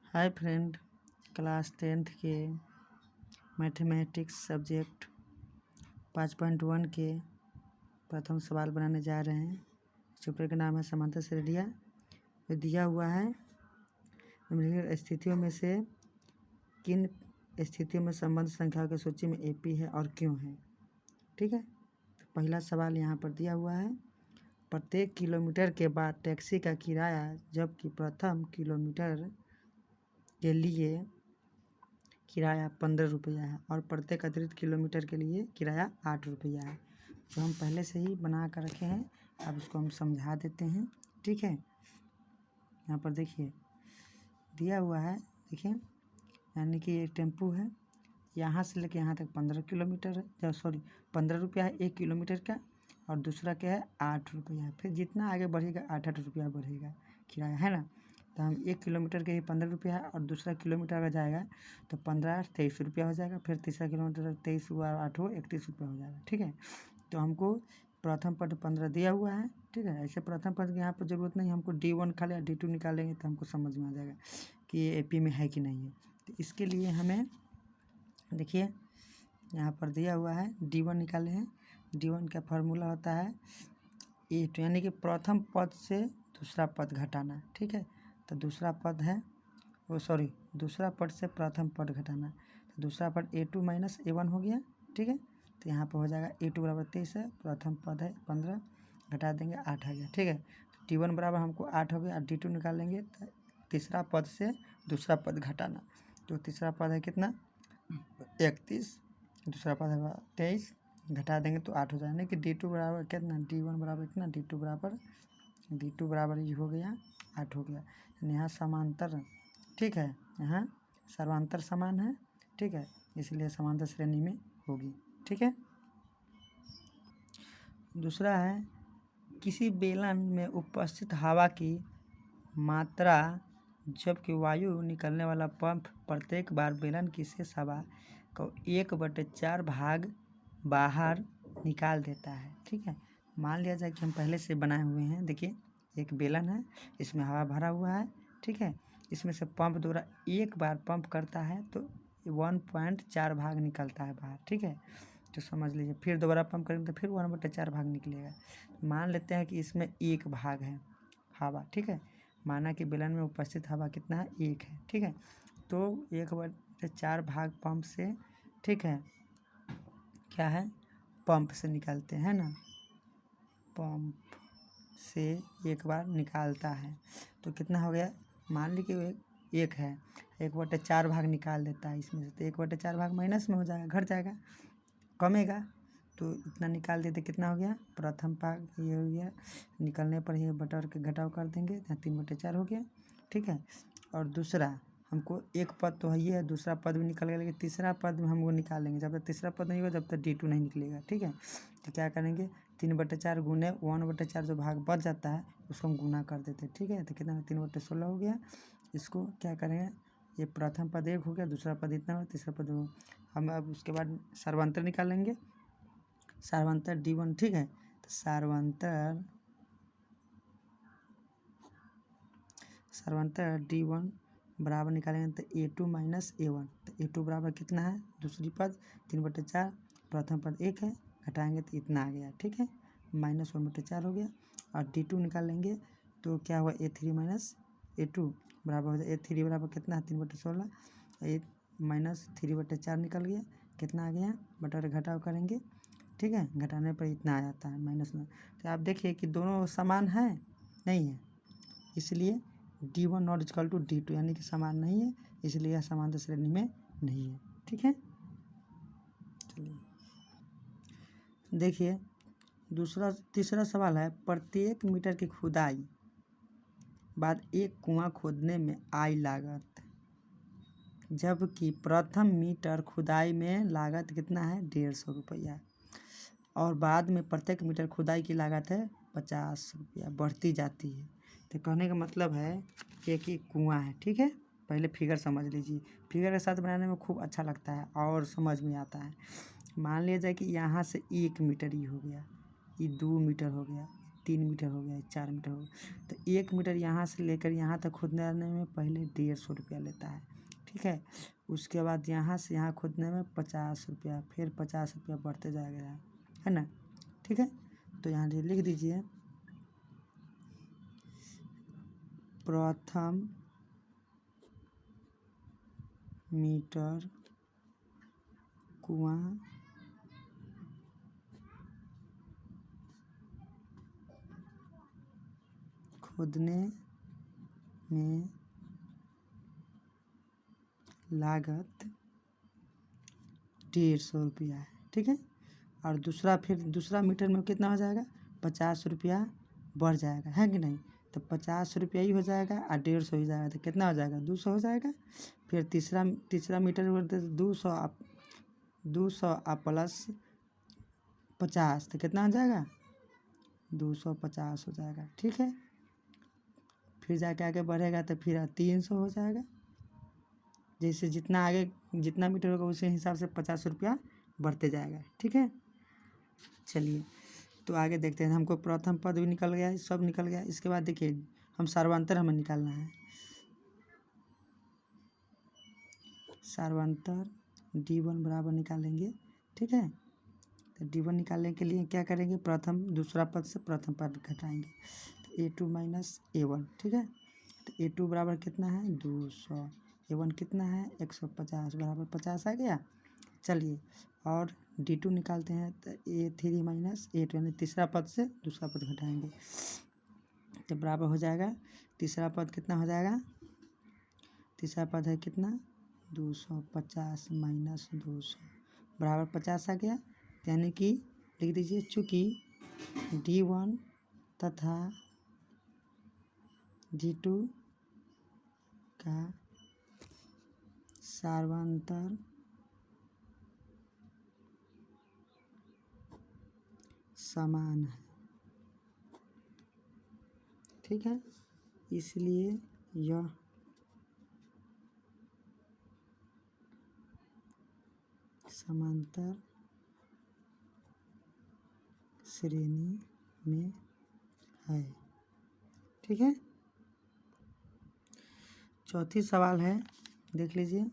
Hi friend, class 10th के mathematics subject 5.1 के प्रथम सवाल बनाने जा रहे हैं। चैप्टर का नाम है समांतर श्रेणियाँ। ये दिया हुआ है निम्नलिखित स्थितियों में से किन स्थितियों में संबंध संख्याओं की सूची में एपी है और क्यों है। ठीक है, तो पहला सवाल यहाँ पर दिया हुआ है। प्रत्येक किलोमीटर के बाद टैक्सी का किराया जबकि प्रथम किलोमीटर के लिए किराया 15 रुपया है और प्रत्येक अतिरिक्त किलोमीटर के लिए किराया 8 रुपया है। जो हम पहले से ही बना कर रखे हैं, अब इसको हम समझा देते हैं। ठीक है, यहाँ पर देखिए दिया हुआ है। देखिए, यानी कि ये टेम्पू है, यहाँ से लेके यहाँ तक 15 किलोमीटर है, 15 रुपया है 1 किलोमीटर का, और दूसरा क्या है 8 रुपया। फिर जितना आगे बढ़ेगा 8 रुपया बढ़ेगा किराया, है ना। तो हम 1 किलोमीटर के ही 15 रुपया है और दूसरा किलोमीटर अगर जाएगा तो 15 23 रुपया हो जाएगा। फिर तीसरा किलोमीटर 23 हुआ 8 हो 31 रुपया हो जाएगा। ठीक है, तो हमको प्रथम पद 15 दिया हुआ है। ठीक है, ऐसे प्रथम पद की यहाँ पर ज़रूरत नहीं, हमको D1 खाली या D2 निकालेंगे तो हमको समझ में आ जाएगा कि ये AP में है कि नहीं है। तो इसके लिए हमें देखिए यहाँ पर दिया हुआ है D1 निकाले हैं। D1 का फार्मूला होता है A2, यानी कि प्रथम पद से दूसरा पद घटाना। ठीक है, तो दूसरा पद है दूसरा पद से प्रथम पद घटाना, तो दूसरा पद A2 माइनस A1 हो गया। ठीक है, तो यहाँ पर हो जाएगा A2 बराबर 23 है, प्रथम पद है 15, घटा देंगे 8 आ गया। ठीक है, तो D1 बराबर हमको 8 हो गया और D2 निकालेंगे तो तीसरा पद से दूसरा पद घटाना, तो तीसरा पद है कितना 31, दूसरा पद है 23, घटा देंगे तो 8 हो जाएगा। कि D2 बराबर कितना, D1 बराबर इतना, D2 बराबर ये हो गया 8 हो गया। यहाँ समांतर, ठीक है, यहाँ सर्वांतर समान है। ठीक है, इसलिए समांतर श्रेणी में होगी। ठीक है, दूसरा है किसी बेलन में उपस्थित हवा की मात्रा जबकि वायु निकलने वाला पंप प्रत्येक बार बेलन की शेष हवा को 1/4 भाग बाहर निकाल देता है। ठीक है, मान लिया जाए कि हम पहले से बनाए हुए हैं। देखिए एक बेलन है, इसमें हवा भरा हुआ है। ठीक है, इसमें से पंप द्वारा एक बार पंप करता है तो 1.4 भाग निकलता है बाहर। ठीक है, तो समझ लीजिए फिर दोबारा पंप करेंगे तो फिर 1/4 भाग निकलेगा। मान लेते हैं कि इसमें 1 भाग है हवा। ठीक है, माना कि बेलन में उपस्थित हवा कितना है 1 है। ठीक है, तो 1/4 भाग पंप से, ठीक है, क्या है पंप से निकालते हैं ना, पंप से एक बार निकालता है तो कितना हो गया। मान ली कि एक है, 1/4 भाग निकाल देता है इसमें से, तो 1/4 भाग माइनस में हो जाएगा, घट जाएगा, कमेगा। तो इतना निकाल देते, कितना हो गया प्रथम भाग ये हो गया, निकलने पर ये बटर के घटाव कर देंगे, 3/4 हो गया। ठीक है, और दूसरा हमको एक पद तो है ही है, दूसरा पद भी निकल गया, लेकिन तीसरा पद हम वो निकालेंगे। जब तक तीसरा पद नहीं होगा जब तक D2 नहीं निकलेगा। ठीक है, तो क्या करेंगे 3/4 गुने 1/4 जो भाग बच जाता है उसको हम गुना कर देते हैं। ठीक है, तो कितना 3/16 हो गया। इसको क्या करेंगे, ये प्रथम पद 1 हो गया, दूसरा पद इतना हो, तीसरा पद हम अब उसके बाद सर्वांतर निकालेंगे, सर्वांतर D1। ठीक है, तो सर्वांतर D1 बराबर निकालेंगे तो A2 माइनस A1, तो A2 बराबर कितना है, दूसरी पद 3/4, प्रथम पद 1 है, घटाएंगे तो इतना आ गया। ठीक है, माइनस 1/4 हो गया। और D2 निकालेंगे तो क्या हुआ A3 माइनस A2 बराबर हो जाए, A3 बराबर कितना है 3/16, ए माइनस 3/4 निकल गया, कितना आ गया, बटा घटाव करेंगे। ठीक है, घटाने पर इतना आ जाता है माइनस में। तो आप देखिए कि दोनों समान है नहीं है, इसलिए D1 not equal to D2, यानी कि समान नहीं है, इसलिए यह समांतर श्रेणी में नहीं है। ठीक है, चलिए देखिए तीसरा सवाल है प्रत्येक मीटर की खुदाई बाद एक कुआं खोदने में आई लागत जबकि प्रथम मीटर खुदाई में लागत कितना है 150 रुपया, और बाद में प्रत्येक मीटर खुदाई की लागत है 50 रुपया बढ़ती जाती है। तो कहने का मतलब है कि एक ही कुआं है। ठीक है, पहले फिगर समझ लीजिए, फिगर के साथ बनाने में खूब अच्छा लगता है और समझ में आता है। मान लिया जाए कि यहाँ से 1 मीटर ही हो गया, ये 2 मीटर हो गया, 3 मीटर हो गया, 4 मीटर हो गया। तो 1 मीटर यहाँ से लेकर यहाँ तक खोदने में पहले 150 रुपया लेता है, ठीक है। उसके बाद यहाँ से यहाँ खोदने में 50 रुपया, फिर 50 रुपया बढ़ते जाएगा, है ना, ठीक है। तो यहाँ लिख दीजिए प्रथम मीटर कुआं खोदने में लागत 150 रुपया है, ठीक है। और दूसरा मीटर में कितना हो जाएगा, 50 रुपया बढ़ जाएगा, है कि नहीं। तो 50 रुपया ही हो जाएगा और 150 हो जाएगा, तो कितना हो जाएगा, 200 हो जाएगा। फिर तीसरा मीटर बोलते 200 आप प्लस 50, तो कितना हो जाएगा, 250 हो जाएगा, ठीक है। फिर जाके आगे बढ़ेगा तो फिर 300 हो जाएगा। जैसे जितना मीटर होगा उसी हिसाब से 50 रुपया बढ़ते जाएगा, ठीक है। चलिए तो आगे देखते हैं। हमको प्रथम पद भी निकल गया, सब निकल गया। इसके बाद देखिए हम सार्वंतर हमें निकालना है। सार्वंतर D1 बराबर निकालेंगे, ठीक है। तो D1 निकालने के लिए क्या करेंगे, दूसरा पद से प्रथम पद घटाएंगे, तो A2 माइनस A1, ठीक है। तो A2 बराबर कितना है, 200, A1 कितना है, 150 बराबर 50 आ गया। चलिए और D2 निकालते हैं, तो A3 माइनस A2 यानी तीसरा पद से दूसरा पद घटाएंगे, तो बराबर हो जाएगा, तीसरा पद कितना हो जाएगा, तीसरा पद है कितना, 250 माइनस 200 बराबर 50 आ गया। यानी कि लिख दीजिए, चूँकि D1 तथा D2 का सार्वंतर समान है, ठीक है, इसलिए यह समांतर श्रेणी में है, ठीक है। चौथी सवाल है, देख लीजिए।